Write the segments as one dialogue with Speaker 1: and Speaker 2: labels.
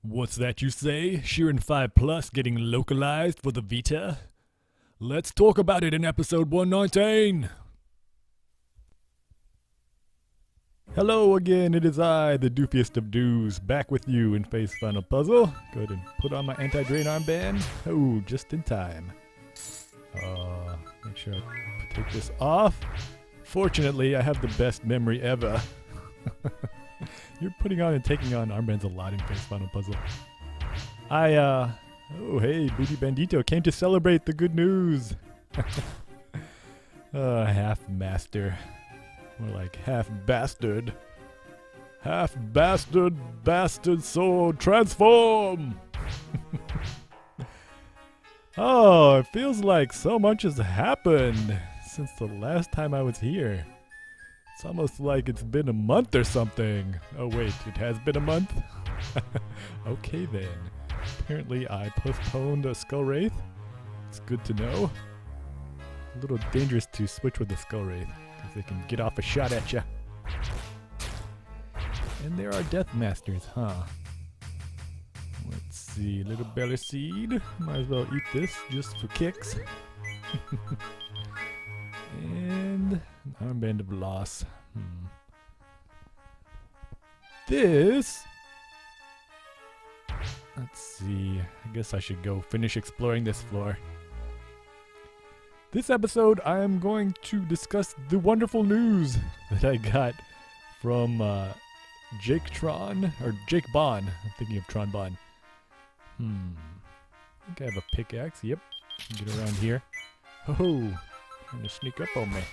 Speaker 1: What's that you say? Shiren 5 Plus getting localized for the Vita? Let's talk about it in episode 119! Hello again, it is I, the doofiest of doos, back with you in Face Final Puzzle. Go ahead and put on my anti-drain armband. Oh, just in time. Make sure I take this off. Fortunately, I have the best memory ever. You're putting on and taking on armbands a lot in Face Final Puzzle. Oh hey, Booty Bandito came to celebrate the good news. Half-master. More like half-bastard. Half-bastard, bastard sword, transform! Oh, it feels like so much has happened since the last time I was here. It's almost like it's been a month or something. Oh wait, it has been a month? Okay then. Apparently I postponed a Skull Wraith. It's good to know. A little dangerous to switch with the Skull Wraith, because they can get off a shot at you. And there are Death Masters, huh? Let's see, little belly seed. Might as well eat this just for kicks. And an armband of loss. This... Let's see. I guess I should go finish exploring this floor. This episode, I am going to discuss the wonderful news that I got from Jake Tron, or Jake Bond. I'm thinking of Tron Bond. I think I have a pickaxe. Yep. Get around here. Oh, trying to sneak up on me.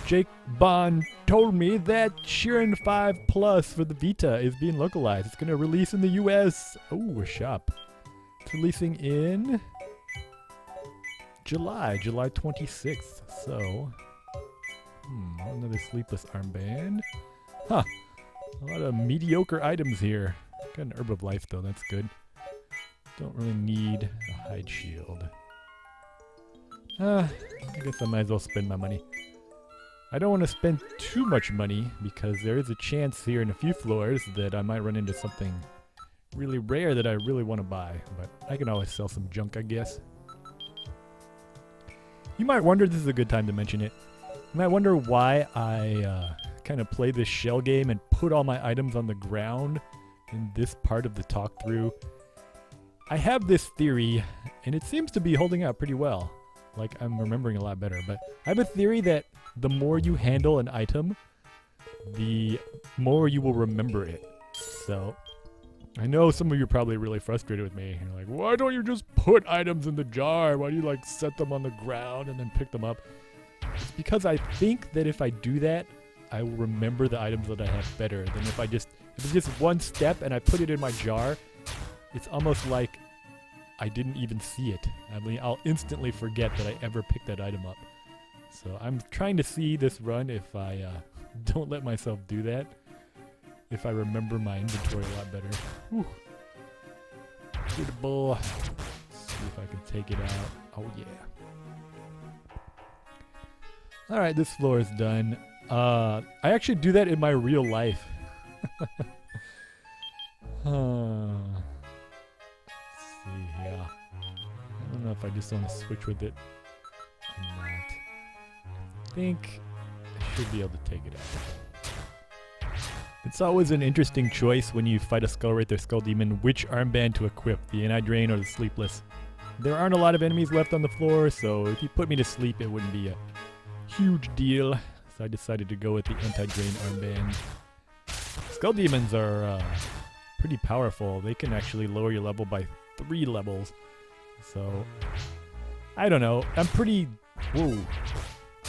Speaker 1: Jake Bond told me that Shiren 5 Plus for the Vita is being localized. It's going to release in the US. Oh, a shop. It's releasing in July 26th. So, another sleepless armband. Huh. A lot of mediocre items here. Got an Herb of Life though, that's good. Don't really need a hide shield. I guess I might as well spend my money. I don't want to spend too much money because there is a chance here in a few floors that I might run into something really rare that I really want to buy. But I can always sell some junk, I guess. You might wonder, this is a good time to mention it. You might wonder why I kind of play this shell game and put all my items on the ground in this part of the talk through. I have this theory, and it seems to be holding out pretty well. Like, I'm remembering a lot better, but I have a theory that the more you handle an item, the more you will remember it. So, I know some of you are probably really frustrated with me. You're like, why don't you just put items in the jar? Why do you, like, set them on the ground and then pick them up? It's because I think that if I do that, I will remember the items that I have better than if it's just one step and I put it in my jar. It's almost like I didn't even see it. I mean, I'll instantly forget that I ever picked that item up. So I'm trying to see this run if I don't let myself do that. If I remember my inventory a lot better. Whew. Suitable. Let's see if I can take it out. Oh yeah. Alright, this floor is done. I actually do that in my real life. See here. I don't know if I just want to switch with it or not. I think I should be able to take it out. It's always an interesting choice when you fight a Skull Wraith or Skull Demon, which armband to equip, the Anti-Drain or the Sleepless. There aren't a lot of enemies left on the floor, so if you put me to sleep, it wouldn't be a huge deal. So I decided to go with the Anti-Drain armband. Skull Demons are pretty powerful. They can actually lower your level by 3 levels. So, I don't know. I'm pretty... Whoa.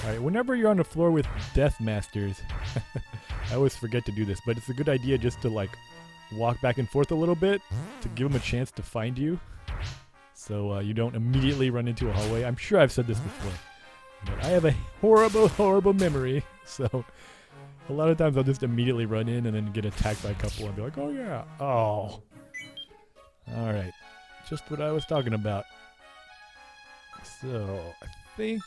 Speaker 1: Alright, whenever you're on the floor with Death Masters, I always forget to do this, but it's a good idea just to, like, walk back and forth a little bit to give them a chance to find you. So, you don't immediately run into a hallway. I'm sure I've said this before. But I have a horrible, horrible memory. So, a lot of times I'll just immediately run in and then get attacked by a couple and be like, oh yeah. Oh. Alright. Just what I was talking about. So, I think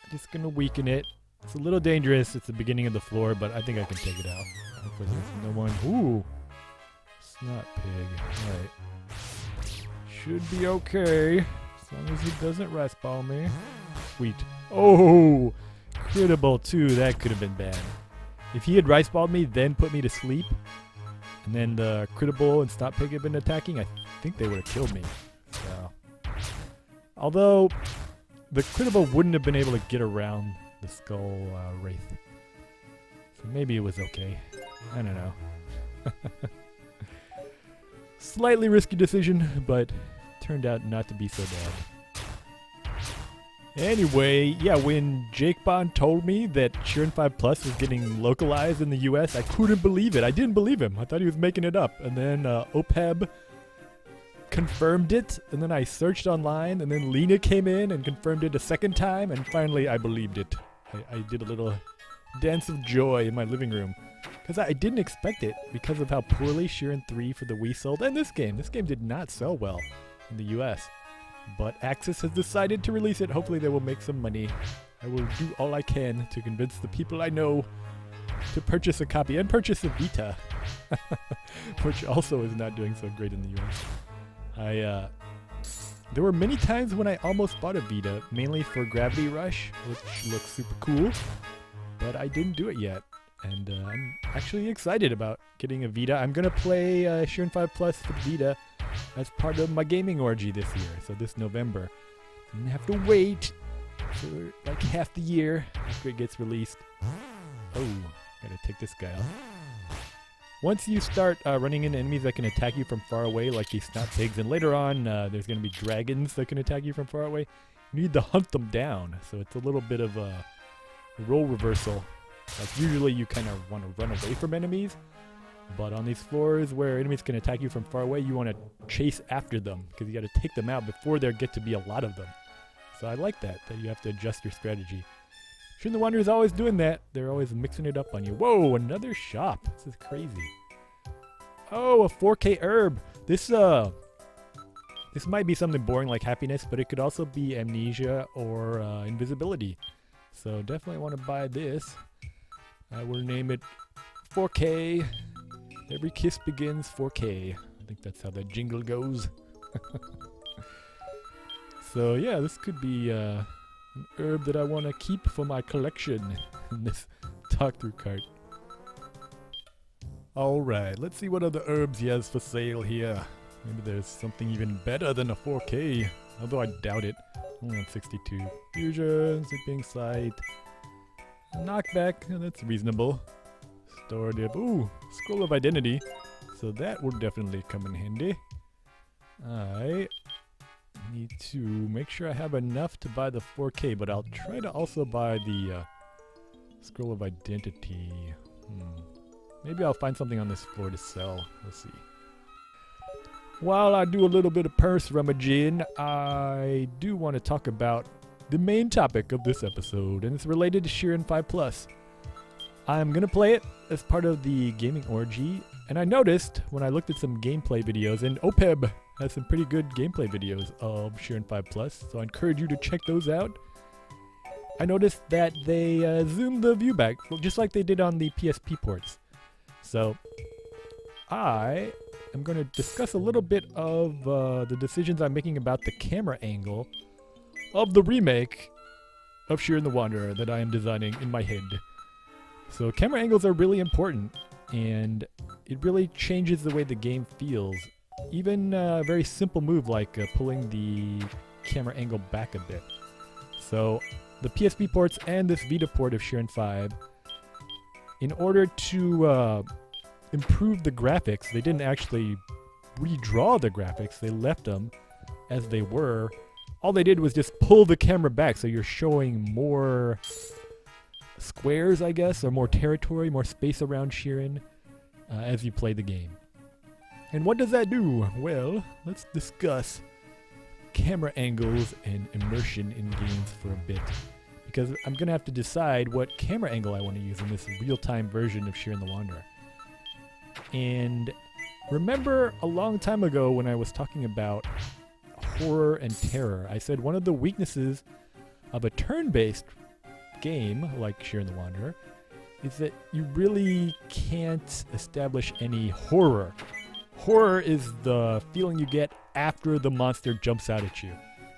Speaker 1: I'm just going to weaken it. It's a little dangerous. It's the beginning of the floor, but I think I can take it out. Hopefully there's no one. Ooh! Snot pig. Alright. Should be okay. As long as he doesn't rice ball me. Sweet. Oh! Critable too. That could have been bad. If he had rice balled me, then put me to sleep, and then the critable and snot pig had been attacking, I think they would have killed me. So. Although, the critable wouldn't have been able to get around the skull wraith. So maybe it was okay. I don't know. Slightly risky decision, but turned out not to be so bad. Anyway, yeah, when Jake Bond told me that Shiren 5 Plus was getting localized in the US, I couldn't believe it. I didn't believe him. I thought he was making it up. And then OPEB confirmed it, and then I searched online, and then Lena came in and confirmed it a second time, and finally I believed it. I did a little dance of joy in my living room. Because I didn't expect it because of how poorly Shiren 3 for the Wii sold. And this game did not sell well in the US. But Axis has decided to release it. Hopefully they will make some money. I will do all I can to convince the people I know to purchase a copy and purchase a Vita, which also is not doing so great in the US. There were many times when I almost bought a Vita, mainly for Gravity Rush, which looks super cool, but I didn't do it yet. And I'm actually excited about getting a Vita. I'm going to play Shiren 5 Plus for the Vita as part of my gaming orgy this year, so this November. I'm going to have to wait for like half the year after it gets released. Oh, gotta take this guy out. Once you start running into enemies that can attack you from far away, like these snot pigs, and later on there's going to be dragons that can attack you from far away, you need to hunt them down. So it's a little bit of a role reversal. Like usually you kind of want to run away from enemies, but on these floors where enemies can attack you from far away, you want to chase after them because you got to take them out before there get to be a lot of them. So I like that you have to adjust your strategy. Shiren the Wanderer is always doing that. They're always mixing it up on you. Whoa, another shop. This is crazy. Oh, a 4K herb. This might be something boring like happiness, but it could also be amnesia or invisibility. So definitely want to buy this. I will name it 4K. Every kiss begins 4K. I think that's how that jingle goes. So yeah, this could be an herb that I want to keep for my collection in this talk-through cart. Alright, let's see what other herbs he has for sale here. Maybe there's something even better than a 4K, although I doubt it. Only on 62. Fusion, Sleeping Sight, Knockback, that's reasonable. Store dip, ooh, Scroll of Identity. So that will definitely come in handy. I need to make sure I have enough to buy the 4K, but I'll try to also buy the Scroll of Identity. Maybe I'll find something on this floor to sell. We'll see. While I do a little bit of purse rummaging, I do want to talk about the main topic of this episode, and it's related to Shiren 5 Plus. I'm going to play it as part of the gaming orgy, and I noticed when I looked at some gameplay videos, and OPEB has some pretty good gameplay videos of Shiren 5 Plus, so I encourage you to check those out. I noticed that they zoomed the view back, just like they did on the PSP ports. So I am going to discuss a little bit of the decisions I'm making about the camera angle of the remake of Shiren the Wanderer that I am designing in my head. So camera angles are really important, and it really changes the way the game feels. Even a very simple move like pulling the camera angle back a bit. So the PSP ports and this Vita port of Shiren 5, in order to improve the graphics, they didn't actually redraw the graphics, they left them as they were. All they did was just pull the camera back, so you're showing more squares, I guess, or more territory, more space around Shiren as you play the game. And what does that do? Well, let's discuss camera angles and immersion in games for a bit, because I'm going to have to decide what camera angle I want to use in this real-time version of Shiren the Wanderer. And remember a long time ago when I was talking about horror and terror, I said one of the weaknesses of a turn-based game, like Shiren the Wanderer, is that you really can't establish any horror. Horror is the feeling you get after the monster jumps out at you.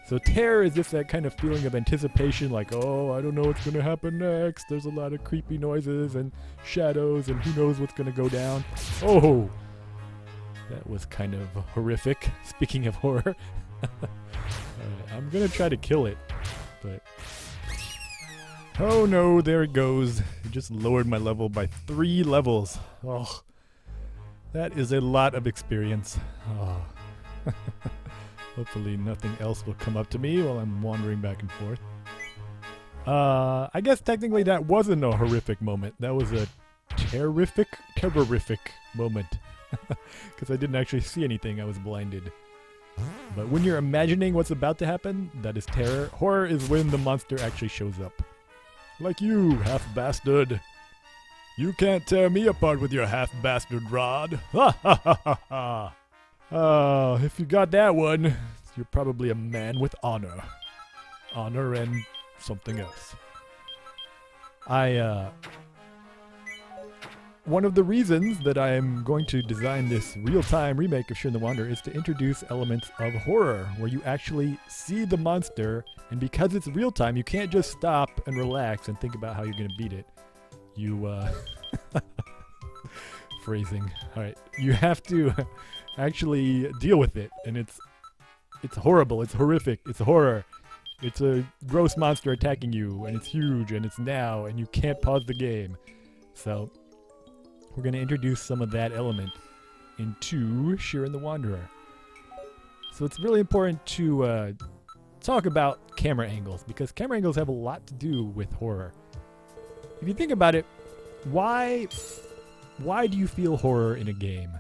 Speaker 1: So terror is just that kind of feeling of anticipation, like, oh, I don't know what's going to happen next. There's a lot of creepy noises and shadows and who knows what's going to go down. Oh, that was kind of horrific. Speaking of horror. I'm going to try to kill it, but... Oh no, there it goes. It just lowered my level by 3 levels. Oh, that is a lot of experience. Oh. Hopefully nothing else will come up to me while I'm wandering back and forth. I guess technically that wasn't a horrific moment. That was a terrific moment. Because I didn't actually see anything. I was blinded. But when you're imagining what's about to happen, that is terror. Horror is when the monster actually shows up. Like you, half-bastard. You can't tear me apart with your half-bastard rod. Ha ha ha ha ha. Oh, if you got that one, you're probably a man with honor. Honor and something else. One of the reasons that I'm going to design this real-time remake of Shiren the Wanderer is to introduce elements of horror, where you actually see the monster, and because it's real-time, you can't just stop and relax and think about how you're going to beat it. You, phrasing. Alright, you have to actually deal with it, and it's horrible, it's horrific, it's horror. It's a gross monster attacking you, and it's huge, and it's now, and you can't pause the game. So, we're going to introduce some of that element into Shiren the Wanderer. So it's really important to talk about camera angles, because camera angles have a lot to do with horror. If you think about it, why do you feel horror in a game?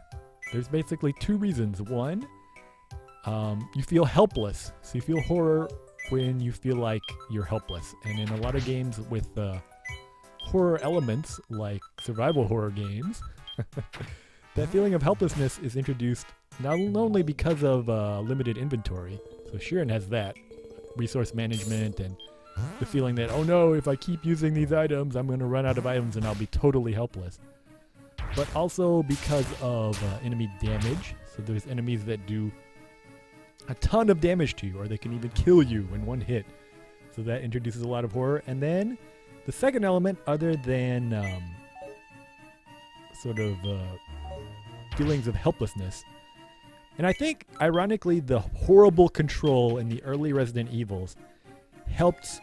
Speaker 1: There's basically 2 reasons. One, you feel helpless. So you feel horror when you feel like you're helpless. And in a lot of games with horror elements, like survival horror games, that feeling of helplessness is introduced not only because of limited inventory. So Shiren has that. Resource management and the feeling that, oh no, if I keep using these items, I'm going to run out of items and I'll be totally helpless. But also because of enemy damage. So there's enemies that do a ton of damage to you, or they can even kill you in one hit. So that introduces a lot of horror. And then the second element, other than feelings of helplessness, and I think, ironically, the horrible control in the early Resident Evils helped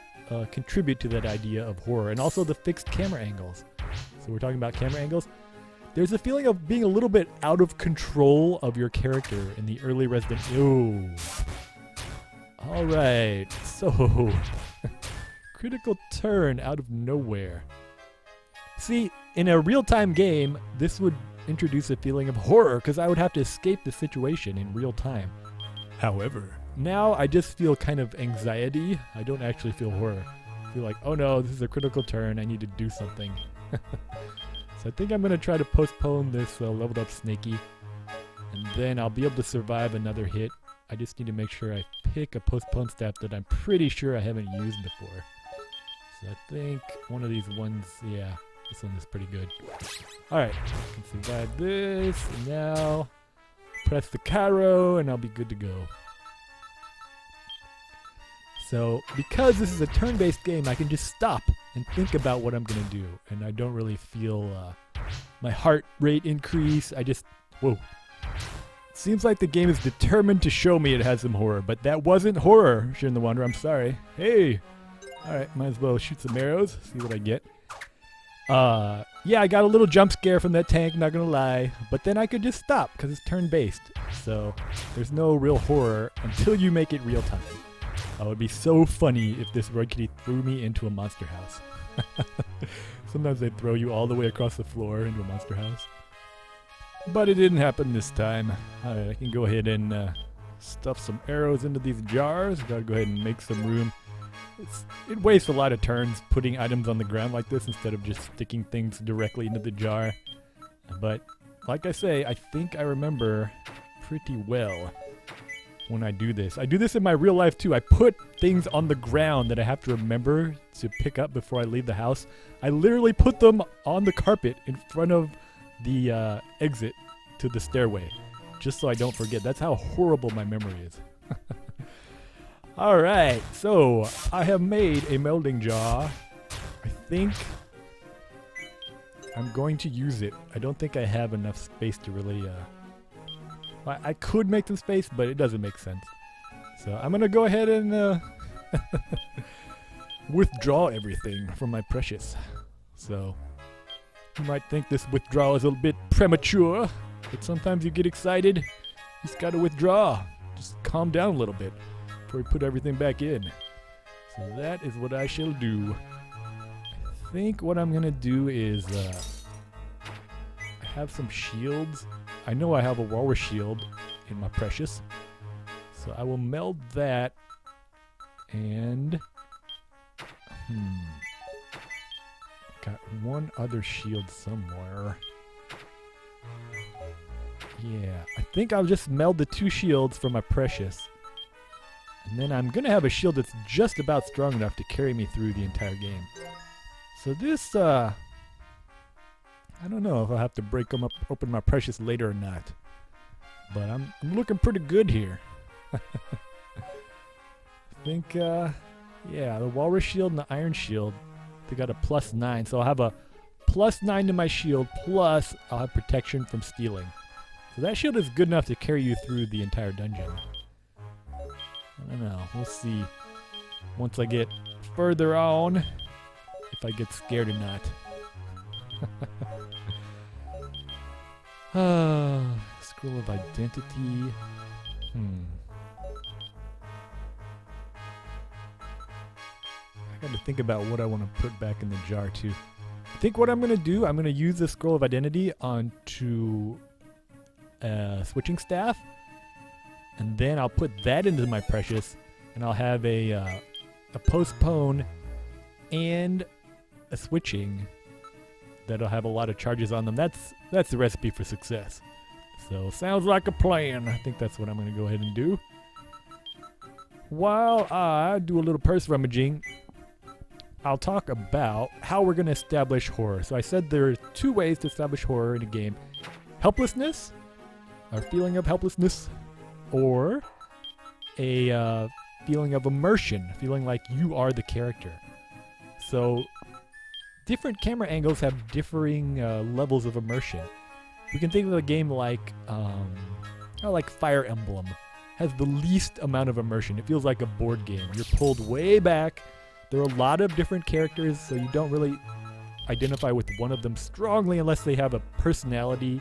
Speaker 1: contribute to that idea of horror, and also the fixed camera angles. So we're talking about camera angles. There's a feeling of being a little bit out of control of your character in the early Resident Evil. Alright, so critical turn out of nowhere. See, in a real-time game, this would introduce a feeling of horror because I would have to escape the situation in real time. However, now I just feel kind of anxiety. I don't actually feel horror. I feel like, oh no, this is a critical turn. I need to do something. So I think I'm going to try to postpone this leveled up Snakey, and then I'll be able to survive another hit. I just need to make sure I pick a postpone step that I'm pretty sure I haven't used before. So I think one of these ones, yeah, this one is pretty good. Alright, I can survive this, and now press the Cairo, and I'll be good to go. So, because this is a turn-based game, I can just stop and think about what I'm going to do, and I don't really feel my heart rate increase. I just, whoa. Seems like the game is determined to show me it has some horror, but that wasn't horror, Shiren the Wanderer, I'm sorry. Hey! Alright, might as well shoot some arrows, see what I get. Yeah, I got a little jump scare from that tank, not gonna lie, but then I could just stop, because it's turn-based, so there's no real horror until you make it real-time. It would be so funny if this Roid Kitty threw me into a monster house. Sometimes they throw you all the way across the floor into a monster house. But it didn't happen this time. Alright, I can go ahead and stuff some arrows into these jars. Gotta go ahead and make some room. It wastes a lot of turns putting items on the ground like this instead of just sticking things directly into the jar. But, like I say, I think I remember pretty well. when I do this. I do this in my real life too. I put things on the ground that I have to remember to pick up before I leave the house. I literally put them on the carpet in front of the exit to the stairway, just so I don't forget. That's how horrible my memory is. Alright, so I have made a melding jar. I think I'm going to use it. I don't think I have enough space to really... I could make some space, but it doesn't make sense. So I'm going to go ahead and withdraw everything from my precious. So you might think this withdrawal is a little bit premature, but sometimes you get excited. You just got to withdraw. Just calm down a little bit before we put everything back in. So that is what I shall do. I think what I'm going to do is I have some shields. I know I have a walrus shield in my precious. So I will meld that and got one other shield somewhere. Yeah, I think I'll just meld the two shields for my precious. And then I'm going to have a shield that's just about strong enough to carry me through the entire game. So this, I don't know if I'll have to break them up, open my precious later or not. But I'm looking pretty good here. I think, yeah, the walrus shield and the iron shield, they got a +9. So I'll have a +9 to my shield, plus I'll have protection from stealing. So that shield is good enough to carry you through the entire dungeon. I don't know. We'll see once I get further on if I get scared or not. Scroll of identity. I got to think about what I want to put back in the jar too. I think what I'm going to do, I'm going to use the scroll of identity onto switching staff. And then I'll put that into my precious, and I'll have a postpone and a switching that'll have a lot of charges on them. That's the recipe for success. So sounds like a plan. I think that's what I'm going to go ahead and do. While I do a little purse rummaging, I'll talk about how we're going to establish horror. So I said there are two ways to establish horror in a game: helplessness, or feeling of helplessness, or a feeling of immersion, feeling like you are the character. So different camera angles have differing levels of immersion. We can think of a game like Fire Emblem. Has the least amount of immersion. It feels like a board game. You're pulled way back. There are a lot of different characters, so you don't really identify with one of them strongly unless they have a personality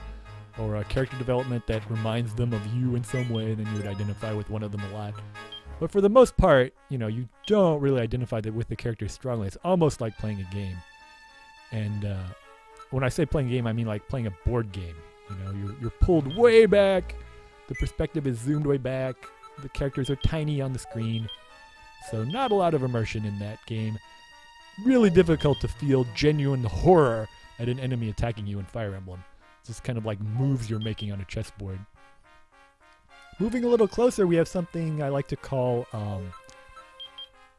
Speaker 1: or a character development that reminds them of you in some way, then you would identify with one of them a lot. But for the most part, you know, you don't really identify with the character strongly. It's almost like playing a game. And when I say playing a game, I mean like playing a board game. You know, you're pulled way back. The perspective is zoomed way back. The characters are tiny on the screen. So not a lot of immersion in that game. Really difficult to feel genuine horror at an enemy attacking you in Fire Emblem. It's just kind of like moves you're making on a chessboard. Moving a little closer, we have something I like to call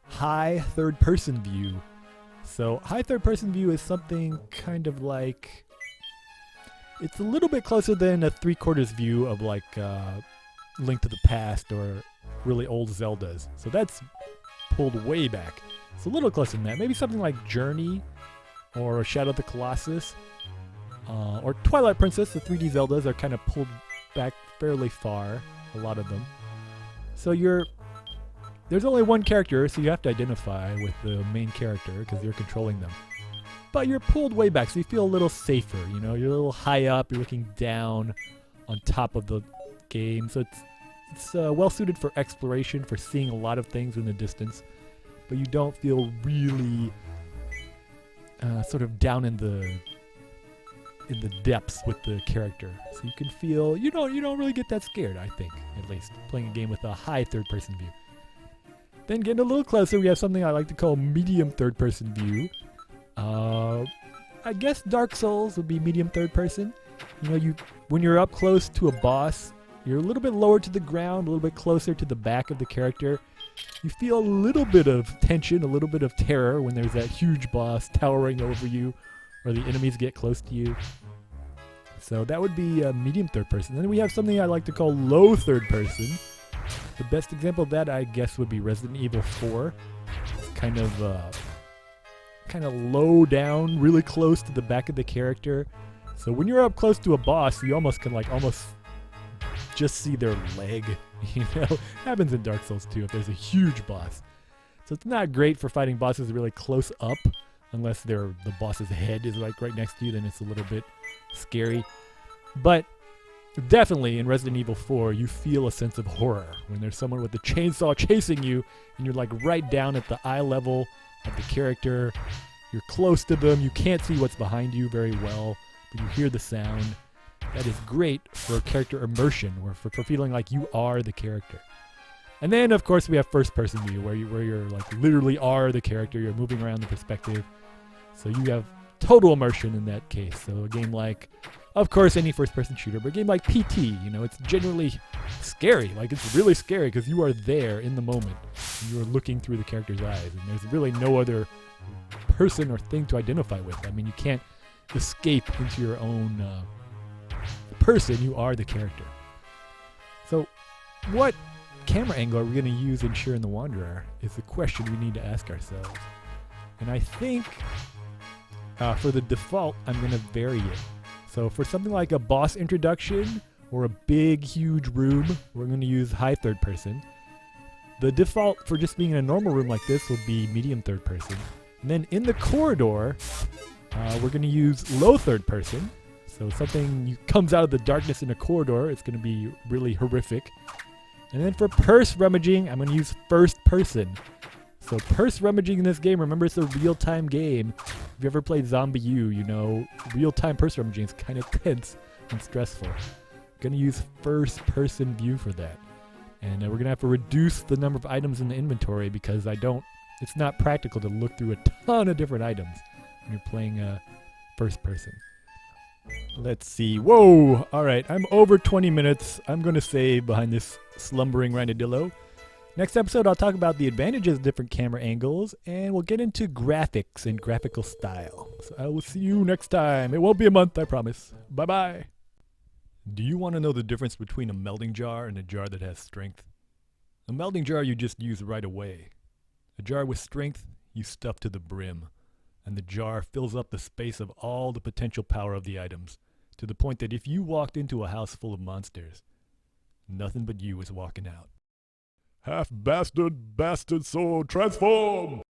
Speaker 1: high third-person view. So high third-person view is something kind of like... It's a little bit closer than a three-quarters view of like Link to the Past or really old Zeldas. So that's pulled way back. It's a little closer than that. Maybe something like Journey or Shadow of the Colossus or Twilight Princess. The 3D Zeldas are kind of pulled back fairly far, a lot of them. So there's only one character, so you have to identify with the main character because you're controlling them. But you're pulled way back, so you feel a little safer, you know? You're a little high up, you're looking down on top of the game. So it's well-suited for exploration, for seeing a lot of things in the distance. But you don't feel really sort of down in the depths with the character. So you can feel, you don't really get that scared, I think, at least, playing a game with a high third-person view. Then getting a little closer, we have something I like to call medium third-person view. I guess Dark Souls would be medium third person. You know, when you're up close to a boss, You're a little bit lower to the ground, a little bit closer to the back of the character. You feel a little bit of tension, a little bit of terror when there's that huge boss towering over you, or the enemies get close to you. So that would be medium third person. Then we have something I like to call low third person. The best example of that, I guess, would be Resident Evil 4. It's kind of low down, really close to the back of the character. So when you're up close to a boss, you almost can almost just see their leg. You know, happens in Dark Souls 2 if there's a huge boss. So it's not great for fighting bosses really close up, unless the boss's head is like right next to you. Then it's a little bit scary. But definitely in Resident Evil 4, you feel a sense of horror when there's someone with a chainsaw chasing you, and you're like right down at the eye level of the character. You're close to them. You can't see what's behind you very well, but you hear the sound. That is great for character immersion, or for feeling like you are the character. And then, of course, we have first-person view, where you're like literally are the character. You're moving around the perspective, so you have total immersion in that case. So a game like, of course, any first-person shooter, but a game like PT, you know, it's genuinely scary. Like, it's really scary because you are there in the moment. And you are looking through the character's eyes, and there's really no other person or thing to identify with. I mean, you can't escape into your own person. You are the character. So what camera angle are we going to use in Shiren the Wanderer is the question we need to ask ourselves. And I think for the default, I'm going to vary it. So for something like a boss introduction or a big, huge room, we're going to use high third person. The default for just being in a normal room like this will be medium third person. And then in the corridor, we're going to use low third person. So something comes out of the darkness in a corridor, it's going to be really horrific. And then for purse rummaging, I'm going to use first person. So purse rummaging in this game, remember, it's a real-time game. If you ever played Zombie U, you know real-time purse rummaging is kind of tense and stressful. Going to use first person view for that. And we're going to have to reduce the number of items in the inventory because it's not practical to look through a ton of different items when you're playing first person. Let's see. Whoa! Alright, I'm over 20 minutes. I'm going to save behind this slumbering Rhinodillo. Next episode, I'll talk about the advantages of different camera angles, and we'll get into graphics and graphical style. So I will see you next time. It won't be a month, I promise. Bye-bye! Do you want to know the difference between a melding jar and a jar that has strength? A melding jar you just use right away. A jar with strength, you stuff to the brim. And the jar fills up the space of all the potential power of the items, to the point that if you walked into a house full of monsters, nothing but you is walking out. Half-bastard, bastard soul, transform!